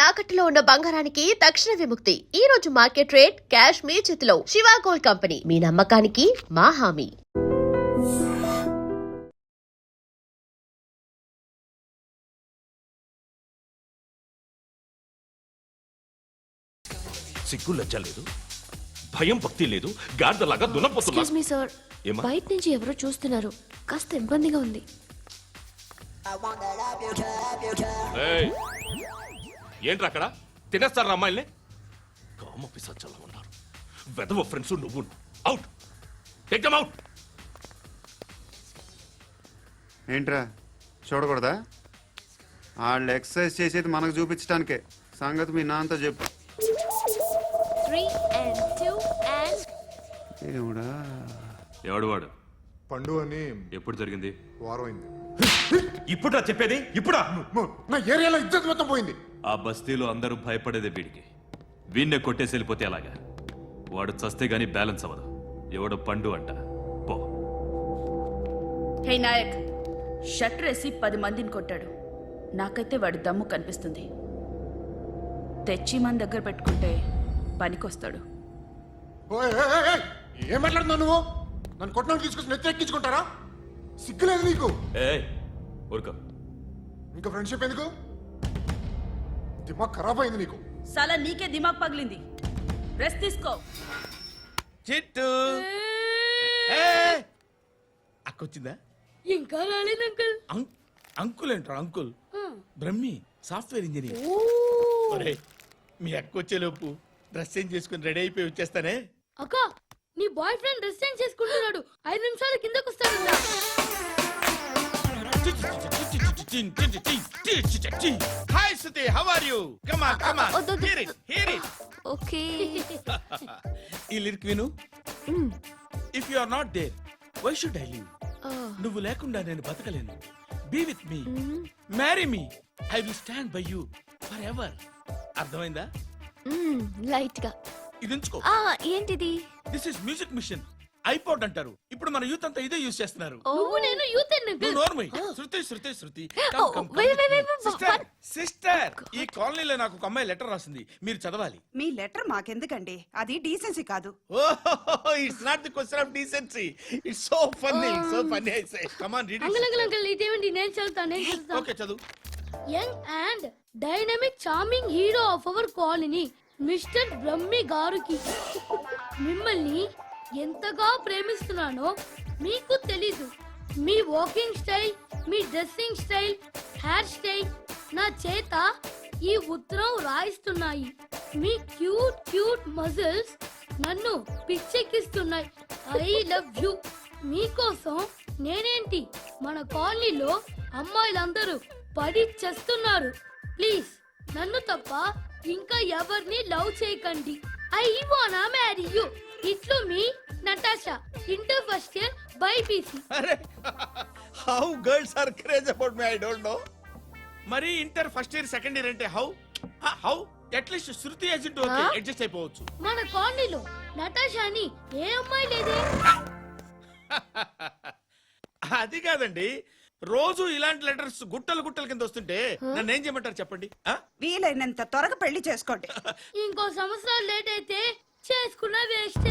తాకట్టులో ఉన్న బంగారానికి తక్షణ విముక్తి. ఈ రోజు మార్కెట్ రేట్ క్యాష్ మీ చేతిలో. శివ గోల్డ్ కంపెనీ, మీ నమ్మకానికి మా హామీ. సిగ్గు లజ్జ లేదు, భయం భక్తి లేదు, గాడిదలాగా దున్నపోతున్నా. ఎక్స్క్యూజ్ మీ సార్, బయట నుంచి ఎవరో చూస్తున్నారు, కాస్త ఇబ్బందిగా ఉంది. ఏయ్, ఏంట్రా అక్కడ తినేస్తారా అమ్మాయిల్ని? కామ పిశాచాలా ఉన్నారు. వెదవ ఫ్రెండ్స్ నువ్వు. Out, take them out. ఏంట్రా చూడకూడదా? వాళ్ళు ఎక్సర్సైజ్ చేసేది మనకు చూపించడానికే. సంగతి మీ నాన్నతో చెప్పు. 3 and 2 and ఏమిడా ఎవడు వాడు? పండు అని ఎప్పుడు జరిగింది? వారం అయింది. ఇప్పుడా చెప్పేది? ఇప్పుడా? నా ఏరియాలో ఇజ్జత్ మొత్తం పోయింది. ఆ బస్తీలో అందరూ భయపడేదే వీడికి. వీణ్ణే కొట్టేసి వెళ్ళిపోతే అలాగా. వాడు చస్తే గానీ బ్యాలెన్స్ అవ్వదు. ఎవడో పండు అంట. పో. హే నాయక్, షట్టర్ వేసి 10 మందిని కొట్టాడు. నాకైతే వాడి దమ్ము కనిపిస్తుంది. తెచ్చి మన దగ్గర పెట్టుకుంటే పనికొస్తాడు. ఓయ్, ఏయ్, ఏయ్, ఏయ్, ఏం మాట్లాడుతున్నావు నువ్వు? నన్ను కొట్టడానికి తీసుకొచ్చి నెత్తి ఎక్కించుకుంటారా? సిగ్గులేదు నీకు? ఏ ఊరుకో. ఇంకా ఫ్రెండ్షిప్ ఎందుకు? దిమాగ్ ఖరాబ్ అయింది నీకు. సాలా నీకే దిమాగ్ పగిలింది. రెస్ట్ తీసుకో. చిట్టు అక్కొచ్చిందా? ఇంకా రాలేదు అంకుల్. అంకుల్ ఏంట్రా అంకుల్? Brahmi software engineer. ఒరే, మీ అక్కొచ్చేలోపు డ్రెస్ చేంజ్ చేసుకుని రెడీ అయిపోయి వచ్చేస్తానే. అక్క, నీ బాయ్ ఫ్రెండ్ డ్రెస్ చేంజ్ చేసుకుంటున్నాడు. 5 నిమిషాలు కిందకు వస్తాడంట. Hi Suthi, how are you? Come on come on, hear it hear it. Okay. ఈ లిరిక్ విను. If you are not there, why should I live? నువ్వు లేకుండా నేను బతకలేను. Be with me, marry me, I will stand by you forever. అర్థమైందా? Light గా. ఇది ఉంచుకో. ఏంటిది? This is music machine. IPod అంటారు. ఇప్పుడు మన యూత్ అంతా ఇదే యూజ్ చేస్తున్నారు. నువ్వు నేను యూత్ నువ్వు నోర్మై. శృతి శృతి శృతి. Sister. సిస్టర్, ఈ కాలనీలో నాకు ఒక అమ్మాయి లెటర్ రాసింది, మీరు చదవాలి. మీ లెటర్ మాకెందుకండి? అది డీసెన్సీ కాదు. ఓహో, it's not the question of decency. It's so funny, so funny. I say come on read uncle it. Uncle uncle, ఇదేంటి? నేను చదువుతాను. ఓకే, చదువు. Young and dynamic charming hero of our colony mister Brahmi గారికి మిమ్మల్ని ఎంతగా ప్రేమిస్తున్నానో మీకు తెలీదు. మీ వాకింగ్ స్టైల్, మీ dressing style, hair style నా చేత ఈ ఉత్తరం రాయిస్తున్నాయి. మీ క్యూట్ క్యూట్ మజిల్స్ నన్ను పిచ్చెక్కిస్తున్నాయి. I love you. మీకోసం నేనేంటి, మన కాలనీలో అమ్మాయిలందరూ పడి చేస్తున్నారు. ప్లీజ్ నన్ను తప్ప ఇంకా ఎవరిని లవ్ చేయకండి. ఐ వానా మ్యారీ యూ. ఇట్లు మీ Natasha, inter first year BiPC. అరే, how girls are craze about me, I don't know. మరి inter first year second year అంటే how how at least Shruti agent okay, adjust అయిపోవచ్చు. మన కాలనీలో నటాషా అని ఏ అమ్మాయి లేదే. అది కాదండి, రోజు ఇలాంటి లెటర్స్ గుట్టలు గుట్టల కింద వస్తుంటే నన్ను ఏం చేయమంటారు చెప్పండి? వీలైనంత త్వరగా పెళ్లి చేసుకోండి. ఇంకో సంవత్సరాలు లేట్ అయితే చేసుకున్న వేస్ట్.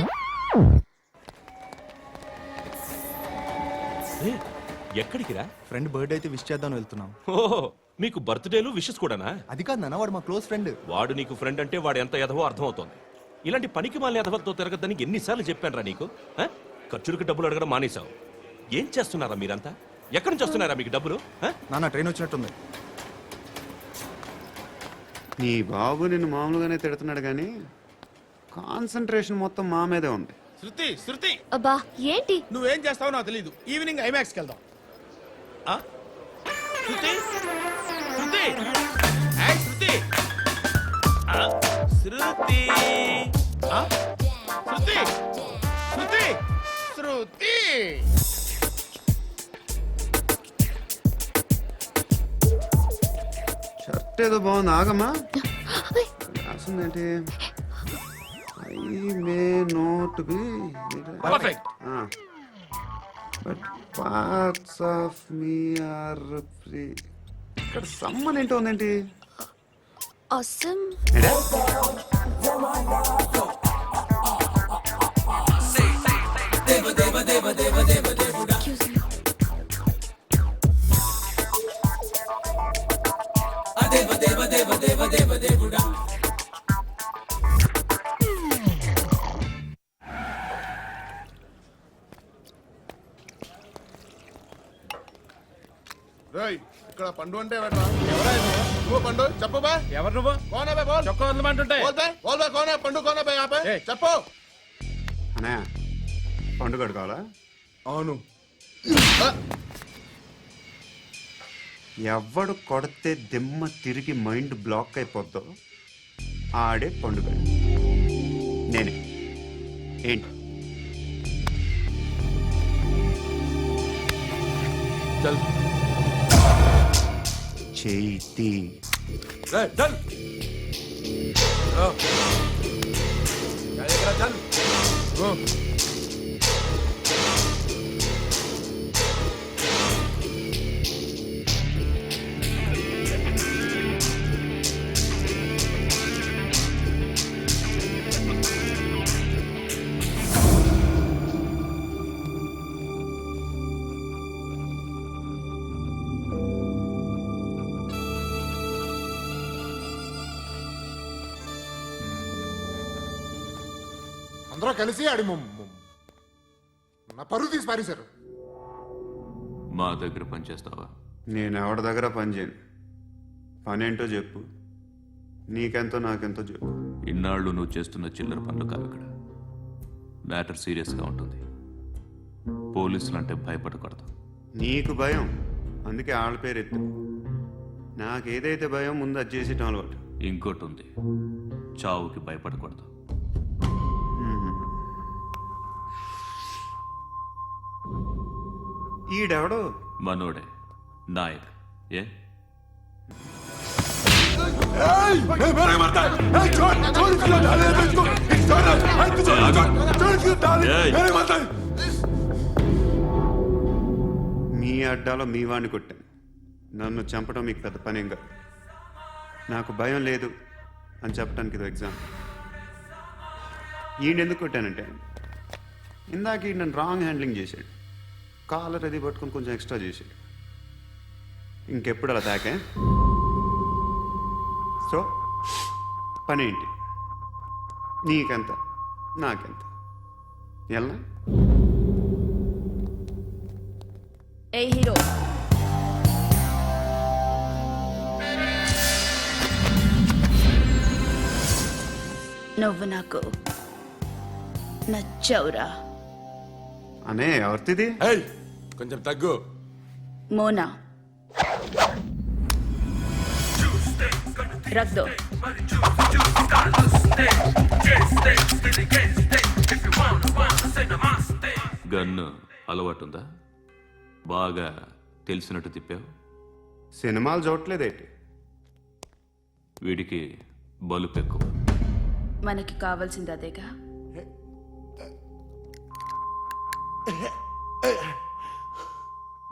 ఎక్కడికి రా? ఫ్రెండ్ బర్త్డే అయితే విష్ చేద్దాం వెళ్తున్నాం. ఓహో, మీకు బర్త్డేలు విషెస్ కూడానా? అది కాదు నాన్న, వాడు మా క్లోజ్ ఫ్రెండ్. వాడు నీకు ఫ్రెండ్ అంటే వాడు ఎంత ఎదవో అర్థమవుతోంది. ఇలాంటి పనికి మాలిన ఎదవలతో తిరగద్దని ఎన్నిసార్లు చెప్పానురా నీకు? ఖర్చులకు డబ్బులు అడగడం మానేశావు. ఏం చేస్తున్నారా మీరంతా? ఎక్కడి నుంచి వస్తున్నారా మీకు డబ్బులు? నాన్న ట్రైన్ వచ్చినట్టుంది. నీ బాబు నిన్ను మామూలుగానే తిడుతున్నాడు కానీ కాన్సన్ట్రేషన్ మొత్తం మా మీదే ఉంది. శృతి శృతి, అబ్బా ఏంటి? నువ్వేం చేస్తావో నాకు తెలీదు. ఈవినింగ్ ఐమాక్స్కి వెళ్దాం. శృతి శృతి, ఏయ్ శృతి, శృతి, శృతి, శృతి, శృతి. షర్ట్ ఏదో బాగుంది, ఆగమ్మా. రాసిందేంటి? I may not be perfect. But parts of me are free. ఇక్కడ సమ్మన్ ఏంటో ఉందేంటి? awesome. ఏంటే? Excuse me. రేయ్ ఇక్కడ పండు అంటే ఎవరా నువ్వు పండు చెప్పు బా ఎవరు నువ్వు కోనే బే బోల్ చొక్కా వదలమంటుంటే బోల్ బే కోనే పండు కోనే బే ఆపే ఏయ్. చెప్పు అన్నయ్య పండుగ కావాలా? అవును ఎవడు కొడితే దిమ్మ తిరిగి మైండ్ బ్లాక్ అయిపోద్దో ఆడే పండుగ. నేనే. ఏంటి? చల్ చేతి రేయ్ చల్ చల్ అందరూ కలిసి ఆడి నా పరువు తీసి పారేశారు. మా దగ్గర పనిచేస్తావా? నేను ఎవరి దగ్గర పని చేయను. పని ఏంటో చెప్పు. నీకెంతో నాకెంతో చెప్పు. ఇన్నాళ్ళు నువ్వు చేస్తున్న చిల్లర పనులు కావు ఇక్కడ. మ్యాటర్ సీరియస్గా ఉంటుంది. పోలీసులు అంటే భయపడకూడదు. నీకు భయం, అందుకే ఆళ్ళ పేరు ఎత్తు. నాకేదైతే భయం ముందు అది చేసేటం అలవాటు. ఇంకోటి ఉంది, చావుకి భయపడకూడదు. ఈడెవడో మనోడే నాయక్. ఏ మీ అడ్డాలో మీ వాడిని కొట్టాను. నన్ను చంపడం మీకు పెద్ద పనేం కాదు. నాకు భయం లేదు అని చెప్పడానికి ఇది ఎగ్జామ్. ఈయన ఎందుకు కొట్టానంటే ఇందాక ఈయన నన్ను రాంగ్ హ్యాండ్లింగ్ చేశాడు. కాలర్ అది పట్టుకొని కొంచెం ఎక్స్ట్రా చేశాడు. ఇంకెప్పుడు అలా తాకే. సో పని ఏంటి? నీకెంత నాకెంత ఎలా? ఏ హీరో, నువ్వు నాకు నచ్చవురా. అనే ఎవరిది? ఏయ్ కొంచెం తగ్గు. మోనా రక్ దో. గన్ను అలవాటుందా? బాగా తెలిసినట్టు తిప్పావు. సినిమాలు చూడట్లేదేంటి? వీడికి బలుపు ఎక్కువ. మనకి కావాల్సింది అదేగా.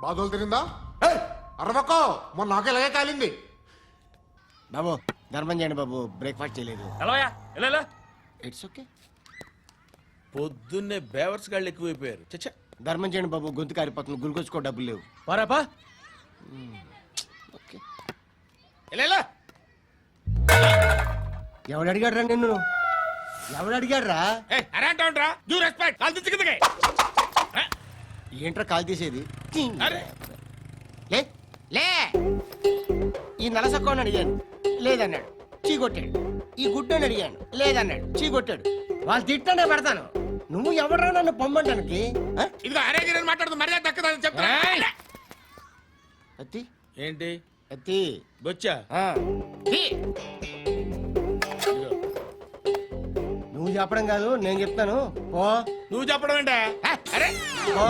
బాధలు తిరిందా? ఏయ్ అరవకో, మొన్న నాకు ఇలాగే కాలింది. బాబు ధర్మం చేయండి బాబు, బ్రేక్ఫాస్ట్ చేయలేదు. ఎలా ఇట్స్ ఓకే. పొద్దున్నే బేవర్స్ గాళ్ళు ఎక్కువైపోయారు. చచ్చా, ధర్మం చేయండి బాబు, గొంతు కారిపోతుంది, గురికొచ్చుకో డబ్బులు లేవు. పారాపా. ఓకే. ఎలా ఎవడు అడిగాడు రా నిన్ను? ఎవడు అడిగాడు రా? అరే అంటావుంట్రా, డ్యూ రెస్పెక్ట్. కాల్ తెచ్చి కిందకి. ఏంట్రా కాల్ తీసేది? అరే లే లే. ఈ నలసక్కని అడిగాను, లేదన్నాడు, చీ కొట్టాడు. ఈ గుడ్డని అడిగాను, లేదన్నాడు, చీ కొట్టాడు. వాళ్ళు తిట్టానే పెడతాను. నువ్వు ఎవడరా నన్ను పొమ్మంటానికి? ఇదిగో అరే గిరని మాట్లాడుతూ మర్యాద దక్కదని చెప్తా. అత్తి ఏంటి అత్తి బొచ్చా? తీ. నువ్వు చెప్పడం కాదు, నేను చెప్తాను. పో నువ్వు చెప్పడం ఏంటే? అరే పో.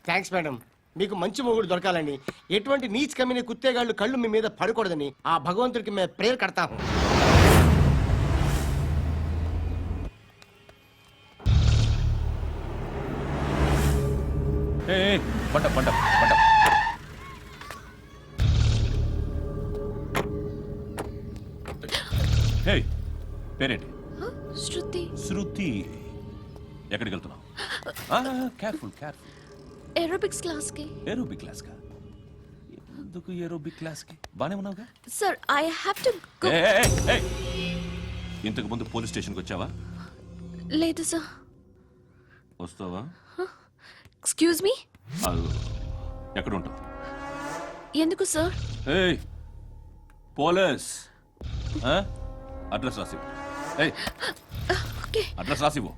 Thanks madam. మీకు మంచి మొగుడు దొరకాలని, ఎటువంటి నీచ్ కమ్మిన కుత్తేగాళ్ళు కళ్ళు మీ మీద పడకూడదని ఆ భగవంతుడికి మేము ప్రేయర్ కడతాము. పంట పంట పంట. హే పేరేంటి? శృతి. శృతి. ఎక్కడికి వెళ్తున్నావు? Careful careful. ఏరోబిక్స్ క్లాస్ కి. ఏరోబిక్ క్లాస్ కా? ఎందుకు ఏరోబిక్ క్లాస్ కి? బానే ఉన్నావుగా? Sir I have to go. ఇంతకు ముందు పోలీస్ స్టేషన్కి వచ్చావా? లేదు సార్. వస్తావా? Excuse me. ఎక్కడ ఉంటావు? ఎందుకు సార్? ఏయ్ పోలీస్ అడ్రస్ రాసివ్వు. ఏయ్ ఓకే. అడ్రస్ రాసివ్వు.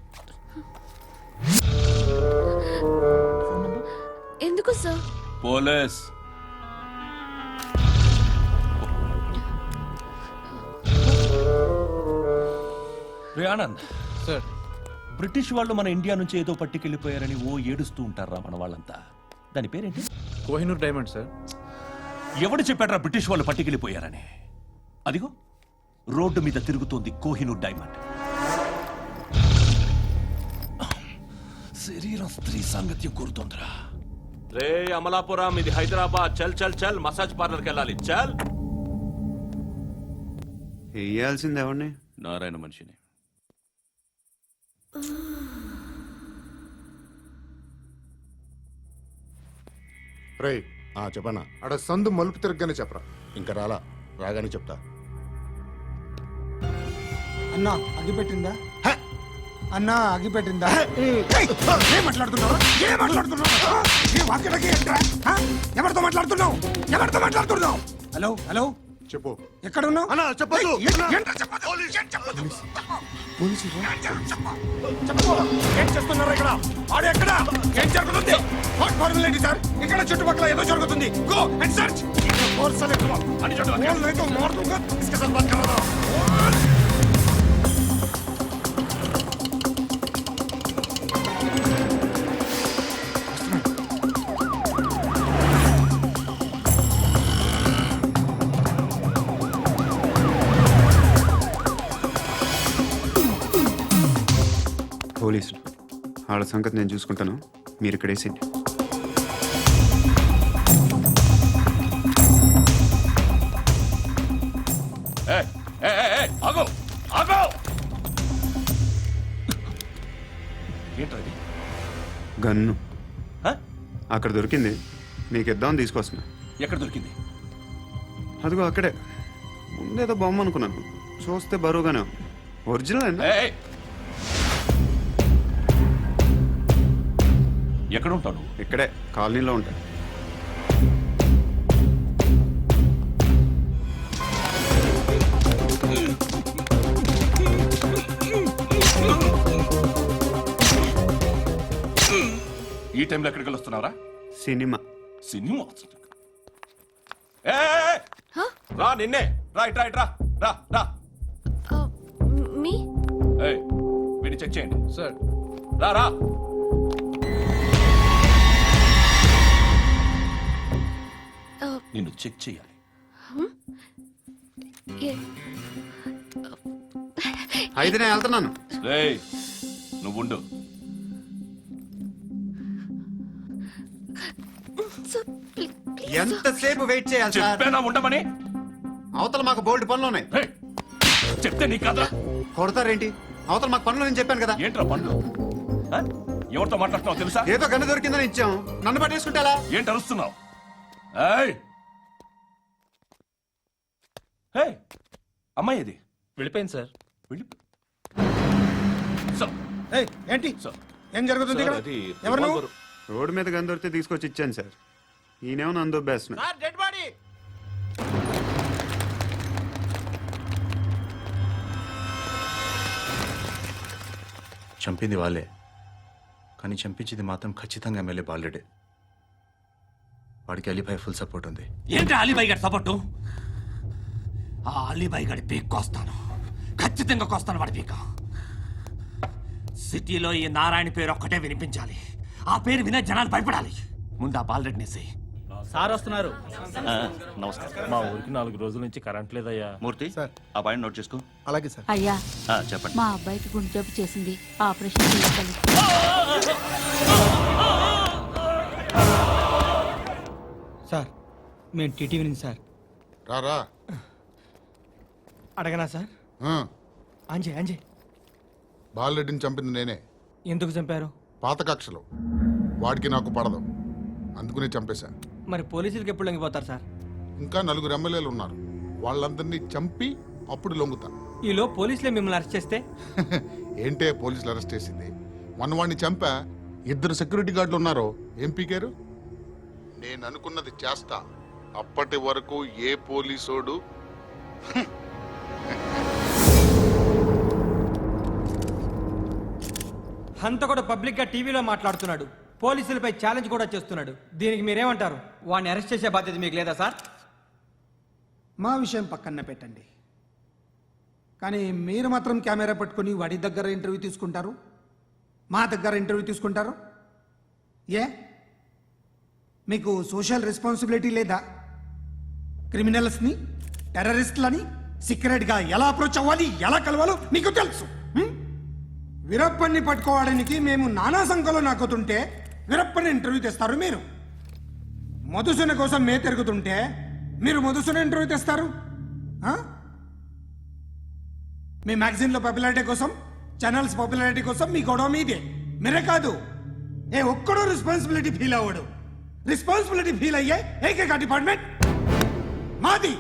ఎందుకు సార్? పోలీస్. రే ఆనంద్ సార్. బ్రిటిష్ వాళ్ళు మన ఇండియా నుంచి ఏదో పట్టుకెళ్ళిపోయారని ఓ ఏడుస్తూ ఉంటారా మన వాళ్ళంతా? దాని పేరేంటి? Kohinoor diamond sir. ఎవడు చెప్పాడ్రా బ్రిటిష్ వాళ్ళు పట్టుకెళ్ళిపోయారని? అదిగో రోడ్డు మీద తిరుగుతోంది కోహినూర్ డైమండ్. శరీరం స్త్రీ సాంగత్యం కోరుతోందిరా. రే అమలాపురం, ఇది హైదరాబాద్. చల్ చల్ చల్, మసాజ్ పార్లర్కి వెళ్ళాలి. చల్. వేయాల్సింది ఎవరిని? నారాయణ మనిషిని. రే చెప్పనా అడ సందు మలుపు తిరగగానే చెప్పరా. ఇంకా రాగానే చెప్తా. అన్నా అగిపెట్టిందా? అన్నా అగిపెట్టిందా? ఏం మాట్లాడుతున్నావు? ఏం మాట్లాడుతున్నావు? ఎవరితో మాట్లాడుతున్నావు? ఎవరితో మాట్లాడుతున్నావు? హలో హలో చెప్పు. ఎక్కడ ఉన్నావు? అన్నా చెప్పదు. ఏం చేస్తున్నారు ఇక్కడ? ఆడు ఎక్కడ? ఏం జరుగుతుంది? వాట్ ఫార్ములేంటి సార్? ఇక్కడ చుట్టుపక్కల ఏదో జరుగుతుంది. Go and search. అని పోలీసులు వాళ్ళ సంగతి నేను చూసుకుంటాను, మీరు ఇక్కడ వేసేయండి. ఆగో ఆగో. ఏంటది? గన్ను అక్కడ దొరికింది, మీకు ఇద్దామని తీసుకొస్తున్నా. ఎక్కడ దొరికింది? అదిగో అక్కడే. ముందేదో బొమ్మ అనుకున్నాను, చూస్తే బరువుగానే ఉంది. ఒరిజినల్ అండి. ఎక్కడ ఉంటావు? ఇక్కడే కాలనీలో ఉంటా. ఈ టైంలో ఎక్కడికి వస్తున్నావురా? సినిమా. సినిమా? రా నిన్నే. రా ఇట్రా ఇట్రా. రా రా. మీ వీడిని చెక్ చేయండి. సార్. రా రా. నిన్ను చెక్ చేయాలి. అయితే నేను వెళ్తున్నాను. రేయ్ నువ్వుండు. ఎంతసేపు వెయిట్ చేయాలి సార్? చెప్పేనా ఉండమని? అవతల మాకు బోల్డ్ పనులు ఉన్నాయి. చెప్తే నీ కదా కొడతారేంటి? అవతల మాకు పనులు నేను చెప్పాను కదా. ఏంట్రా పనులు? ఎవరితో మాట్లాడుతున్నావు తెలుసా? ఏదో గన్ను దొరికిందని ఇచ్చాం, నన్ను పట్టేసుకుంటా. ఏంటి అరుస్తున్నావు? అమ్మాయి ఇది వెళ్ళిపోయింది సార్. వెళ్ళి ఏంటి సార్ ఏం జరుగుతుంది ఇక్కడ? అది ఎవరు నువ్వు? రోడ్డు మీద గన్ను దొరికితే తీసుకొచ్చి ఇచ్చాను సార్. ఈయనేమో నన్ను దొబ్బేస్తున్నా. Dead body. చంపింది వాళ్ళే, కానీ చంపించింది మాత్రం ఖచ్చితంగా ఎమ్మెల్యే బాలుడే. వాడికి అలీభాయ్ ఫుల్ సపోర్ట్ ఉంది. ఏంటి అలీబాయి గారి సపోర్టు? ఆ అలీబాయి గారి పీక్ కోస్తాను, ఖచ్చితంగా కోస్తాను వాడి పీక. సిటీలో ఈ నారాయణ పేరు ఒక్కటే వినిపించాలి. ఆ పేరు వినే జనాలు భయపడాలి. ముందు ఆ బాలరెడ్డిని సార్ వస్తున్నారు. నమస్కారం. మా ఊరికి 4 రోజుల నుంచి కరెంట్ లేదయ్యా. మూర్తి ఆ పాయింట్ నోట్ చేసుకో. అలాగే సార్. అయ్యా చెప్పండి. మా అబ్బాయికి గుండె జబ్బు చేసింది, ఆపరేషన్ చేయాలి. సార్ మేము టీటీవీ నుంచి సార్. రారా. అడగనా సార్? అంజయ్ అంజయ్ బాలరెడ్డిని చంపింది నేనే. ఎందుకు చంపారు? పాత కక్షలో వాడికి నాకు పడదు, అందుకునే చంపేశా. మరి పోలీసులకి ఎప్పుడు లొంగిపోతారు సార్? ఇంకా 4 ఎమ్మెల్యేలు ఉన్నారు, వాళ్ళందరినీ చంపి అప్పుడు లొంగుతా. ఈలో పోలీసులే మిమ్మల్ని అరెస్ట్ చేస్తే? ఏంటే పోలీసులు అరెస్ట్ చేసింది? మొన్న వాడిని చంపా, 2 సెక్యూరిటీ గార్డులు ఉన్నారు, ఏం పీకారు? నేను అనుకున్నది చేస్తా, అప్పటి వరకు ఏ పోలీసోడు అంత కూడా పబ్లిక్ గా టీవీలో మాట్లాడుతున్నాడు, పోలీసులపై ఛాలెంజ్ కూడా చేస్తున్నాడు. దీనికి మీరేమంటారు? వాడిని అరెస్ట్ చేసే బాధ్యత మీకు లేదా సార్? మా విషయం పక్కన పెట్టండి, కానీ మీరు మాత్రం కెమెరా పట్టుకొని వాడి దగ్గర ఇంటర్వ్యూ తీసుకుంటారు, మా దగ్గర ఇంటర్వ్యూ తీసుకుంటారు. ఏ మీకు సోషల్ రెస్పాన్సిబిలిటీ లేదా? క్రిమినల్స్ని, టెర్రరిస్టులని సీక్రెట్గా ఎలా అప్రోచ్ అవ్వాలి, ఎలా కలవాలో మీకు తెలుసు. వీరప్పన్ని పట్టుకోవడానికి మేము నానా సంఖ్యలో నాకుతుంటే వీరప్పని ఇంటర్వ్యూ తెస్తారు మీరు. మధుసూన కోసం మే తిరుగుతుంటే మీరు మధుసూన ఇంటర్వ్యూ తెస్తారు. మీ మ్యాగజైన్లో పాపులారిటీ కోసం, ఛానల్స్ పాపులారిటీ కోసం మీ గొడవ మీదే. మీరే కాదు, ఏ ఒక్కడో రెస్పాన్సిబిలిటీ ఫీల్ అవ్వడు. రెస్పాన్సిబిలిటీ ఫీల్ అయ్యే ఏకైక డిపార్ట్మెంట్ మాది,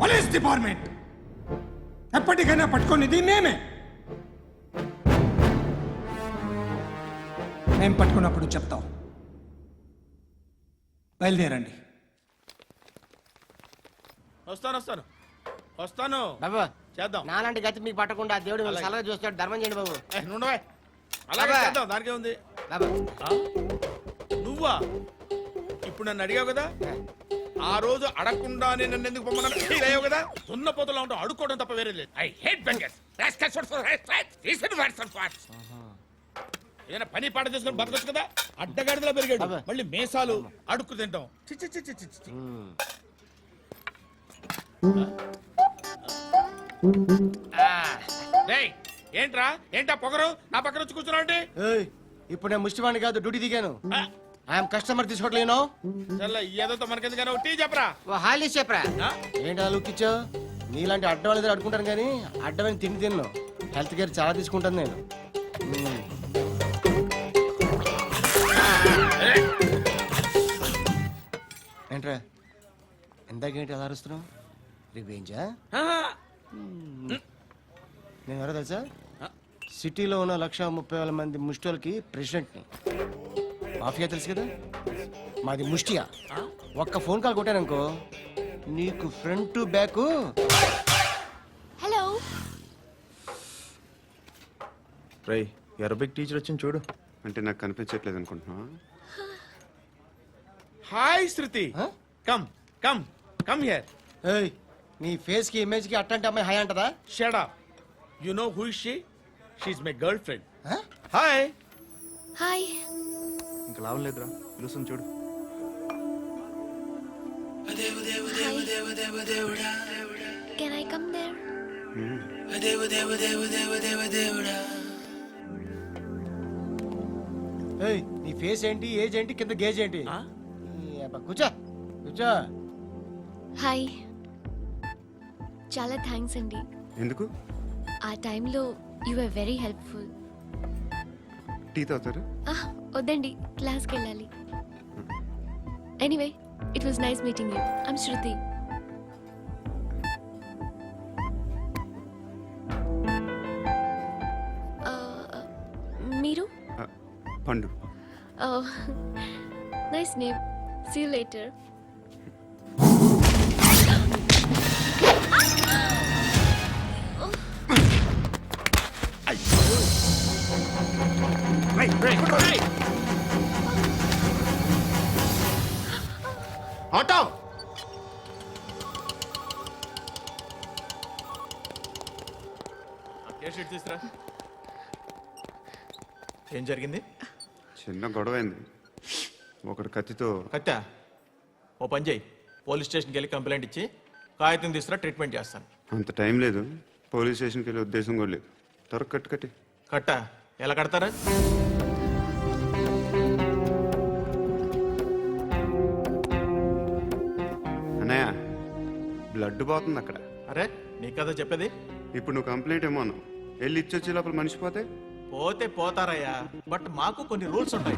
పోలీస్ డిపార్ట్మెంట్. ఎప్పటికైనా పట్టుకునేది మేమే. మేము పట్టుకున్నప్పుడు చెప్తాం. బయలుదేరండి. వస్తాను బాబు చేద్దాం. నాలాంటి గతి మీకు పట్టకుండా దేవుడు మిమ్మల్ని సలహా చూస్తాడు. ధర్మం చేయండి బాబు. అలాగే బాబా. చేద్దాం, దానికే ఉంది. బాబు నువ్వా ఇప్పుడు నన్ను అడిగావు కదా, ఆ రోజు అడగకుండానే నన్ను ఎందుకు పొమ్మన్నా ఫీల్ అయ్యావు కదా. సున్న పోతలో ఉంటావు, అడుక్కోవడం తప్ప వేరే లేదు. I hate bangers. ఏదైనా పని పాట చేసుకుని బతకొచ్చు కదా. అడ్డగాడిదలా పెరిగాడు, మళ్ళీ మేసాలు అడుక్కు తింటాం. చి చి చి చి చి చి. రేయ్, ఏంటా పొగరు నా పక్కన వచ్చి కూర్చున్నావు అంటే? ఇప్పుడు నేను ముష్టివాణి కాదు, డ్యూటీ దిగాను. ఐఎమ్ కస్టమర్ తీసుకోవట్లేను. ఏదో మనకెందుకైనా టీ చెప్పరా. హాలీ చెప్పరా. ఏంటి అలా లుక్ ఇచ్చావు? నీలాంటి అడ్డ వాళ్ళ దగ్గర అడుకుంటాను కానీ అడ్డమైన తిండి తిన్ను. హెల్త్ కేర్ చాలా తీసుకుంటాను నేను. ఏంట్రా ఎందాకేంటి అలా అరుస్తున్నావు? రివేంజా? నేను ఎవరో తెలుసా? సిటీలో ఉన్న 130,000 మంది ముష్టిలకి ప్రెసిడెంట్ని. మాఫియా తెలుసు కదా, మాది ముష్టియా. ఒక్క ఫోన్ కాల్ కొట్టాననుకో నీకు ఫ్రంట్ టు బ్యాక్. హలో. రై అరబిక్ టీచర్ వచ్చింది చూడు. అంటే నాకు కనిపించట్లేదు అనుకుంటున్నా. Hi Shruti, come come come here. ఏయ్, నీ ఫేస్ కి ఇమేజ్ కి అట్టంటే అమ్మాయి హాయ్ అంటదా? Shut up. You know who is she? She is my girlfriend. Hi. Hi. ఇంకా లాభం లేదురా, పిలుస్తుంది చూడు. Can I come there? ఏయ్, నీ ఫేస్ ఏంటి, ఏజ్ ఏంటి, కింద గేజ్ ఏంటి? ఈ అబ్బా, కూర్చో కూర్చో. హాయ్. చాలా థ్యాంక్స్ అండి. ఎందుకు? ఆ టైంలో you are very helpful. Tea తాగుతారు? వద్దండి, క్లాస్కి వెళ్ళాలి. Anyway, it was nice meeting you. I'm Shruti. మీరు? Pandu. Nice name. See you later. Auto. తీసురా. ఏం జరిగింది? చిన్న గొడవ అయింది. ఒకడు కత్తితో. కత్తా? ఓ పని చేయి, పోలీస్ స్టేషన్కి వెళ్ళి కంప్లైంట్ ఇచ్చి కాగితం తీసుకురా, ట్రీట్మెంట్ చేస్తాను. అంత టైం లేదు, పోలీస్ స్టేషన్కి వెళ్ళే ఉద్దేశం కూడా లేదు. త్వరగా కట్టి. కట్టా? ఎలా కడతారా? అన్నయ్య, బ్లడ్ పోతుంది అక్కడ. అరే నీ కదా చెప్పేది. ఇప్పుడు నువ్వు కంప్లైంట్ ఏమో అన్నావు, వెళ్ళి ఇచ్చొచ్చే లోపల మనిషి పోతే పోతే పోతారయ్యా, బట్ మాకు కొన్ని రూల్స్ ఉంటాయి.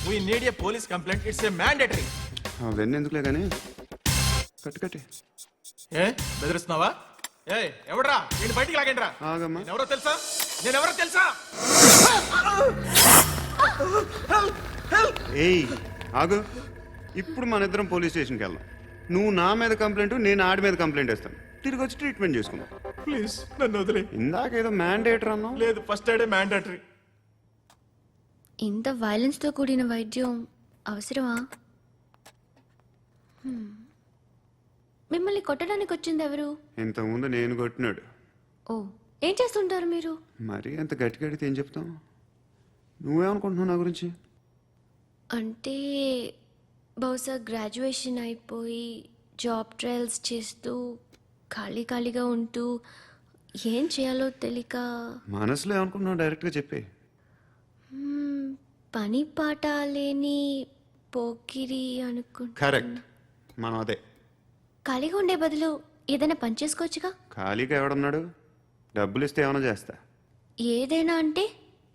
We need a police complaint, it's a mandatory. అవన్నీ ఎందుకులే కానీ కట్టి ఏ బెదిరిస్తున్నావా? ఏ ఎవడ్రా నేను బయటికి లాగండిరా. ఆగమ్మా. నేనెవరో తెలుసా? నేనెవరో తెలుసా? ఏయ్ ఆగు, ఇప్పుడు మన ఇద్దరం పోలీస్ స్టేషన్కి వెళ్దాం. నువ్వు నా మీద కంప్లైంట్, నేను ఆడి మీద కంప్లైంట్ వేస్తాను. తిరిగి వచ్చి ట్రీట్మెంట్ చేసుకుందాం. ప్లీజ్ నన్ను వదిలే. ఇందాక ఏదో మ్యాండేటర్ అన్నావు. లేదు, ఫస్ట్ ఎయిడే మ్యాండేటరీ. ఇంత వైలెన్స్తో కూడిన వైద్యం అవసరమా? మిమ్మల్ని కొట్టడానికి వచ్చింది ఎవరు? ఇంతకుముందు నేను కొట్టినాడు. ఓ, ఏం చేస్తుంటారు మీరు? మరి అంత గట్టిగా అడిగితే ఏం చెప్తాం? నువ్వేమనుకుంటున్నావు నా గురించి? అంటే బహుశా గ్రాడ్యుయేషన్ అయిపోయి జాబ్ ట్రయల్స్ చేస్తూ ఖాళీగా ఉంటూ ఏం చేయాలో తెలియక మనసులో ఏమనుకుంటున్నావు డైరెక్ట్గా చెప్పే. పని పాట లేని పోకిరి అనుకుంటా. కరెక్ట్, మనం అదే. ఖాళీగా ఉండే బదులు ఏదైనా పని చేసుకోవచ్చుగా. ఖాళీగా ఎవడన్నాడు? డబ్బులు ఇస్తే ఏమైనా చేస్తా. ఏదైనా అంటే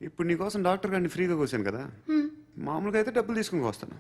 ఇప్పుడు నీకోసం డాక్టర్ గారిని ఫ్రీగా కూర్చాను కదా, మామూలుగా అయితే డబ్బులు తీసుకుని వస్తాను.